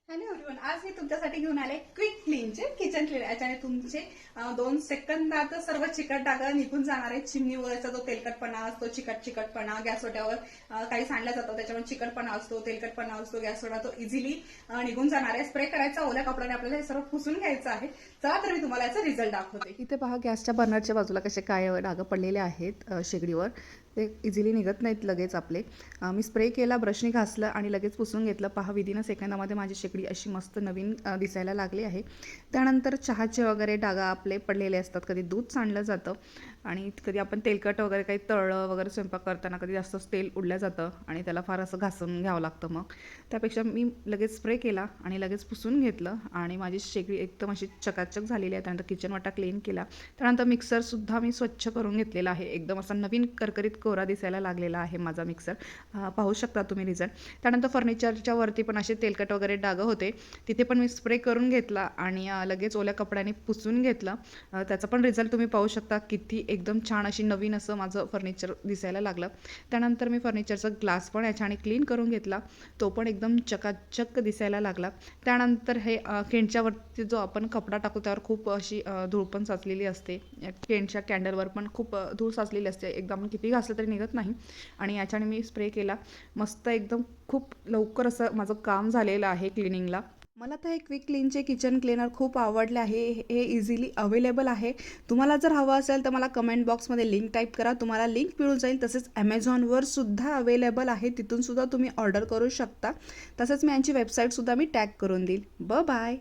Hello everyone, आज मी तुमच्यासाठी घेऊन आले क्विक क्लीनचे किचन क्लीन. याच्याने तुमचे 2 सेकंदात सर्व चिकट डाग निघून जाणार आहे. चिमणीवरचा जो तेलकटपणा असतो, चिकटपणा, गॅसोट्यावर काही सांडलं जातं त्याच्यामुळे चिकटपणा असतो, तेलकटपणा असतो, गॅसोटा तो इझिली निघून जाणार आहे. स्प्रे करायचा, ओल्या कपड्याने आपल्याला हे सर्व पुसून घ्यायचं आहे. चला तर मी तुम्हाला याचा रिझल्ट दाखवते. इथे पहा, गॅसच्या बर्नरच्या बाजूला कसे काय डाग पडलेले आहेत शेगडीवर. ते इझिली निघत नाहीत लगेच आपले. मी स्प्रे केला, ब्रशनी घासलं आणि लगेच पुसून घेतलं. पहा, विदिन सेकंदामध्ये माझी शेगडी अशी मस्त नवीन दिसायला लागली आहे. त्यानंतर चहाचे वगैरे डाग आपले पडलेले असतात. कधी दूध सांडलं जातं आणि कधी आपण तेलकट वगैरे काही तळलं वगैरे स्वयंपाक करताना कधी जास्तच तेल उडलं जातं आणि त्याला फार असं घासून घ्यावं लागतं. मग त्यापेक्षा मी लगेच स्प्रे केला आणि लगेच पुसून घेतलं आणि माझी शेगडी एकदम अशी चकाचक झालेली आहे. त्यानंतर किचन वाटा क्लीन केला. त्यानंतर मिक्सरसुद्धा मी स्वच्छ करून घेतलेला आहे. एकदम असा नवीन करकरीत कोरा दिसायला लागलेला आहे माझा मिक्सर. पाहू शकता तुम्ही रिझल्ट. त्यानंतर फर्निचरच्या वरती पण असे तेलकट वगैरे डाग होते, तिथे पण मी स्प्रे करून घेतला आणि लगेच ओल्या कपड्याने पुसून घेतलं. त्याचा पण रिझल्ट तुम्ही पाहू शकता. किती एकदम छान अशी नवीन असं माझं फर्निचर दिसायला लागलं. त्यानंतर मी फर्निचरचा ग्लास पण याच्याने क्लीन करून घेतला. तो पण एकदम चकाचक दिसायला लागला. त्यानंतर हे केंटच्यावरती जो आपण कपडा टाकू त्यावर खूप अशी धूळ पण साचलेली असते. केंटच्या कॅन्डलवर पण खूप धूळ साचलेली असते. एकदा आपण किती घासलं तरी निघत नाही. आणि याच्याने मी स्प्रे केला. मस्त एकदम खूप लवकर असं माझं काम झालेलं आहे क्लिनिंगला. मला तर हे क्विक क्लीनचे किचन क्लीनर खूप आवडले आहे. हे इझिली अवेलेबल आहे. तुम्हाला जर हवं असेल तर मला कमेंट बॉक्समध्ये लिंक टाईप करा, तुम्हाला लिंक मिळून जाईल. तसेच ॲमेझॉनवर सुद्धा अवेलेबल आहे, तिथून सुद्धा तुम्ही ऑर्डर करू शकता. तसंच मी यांची वेबसाईटसुद्धा मी टॅग करून देईल. बाय.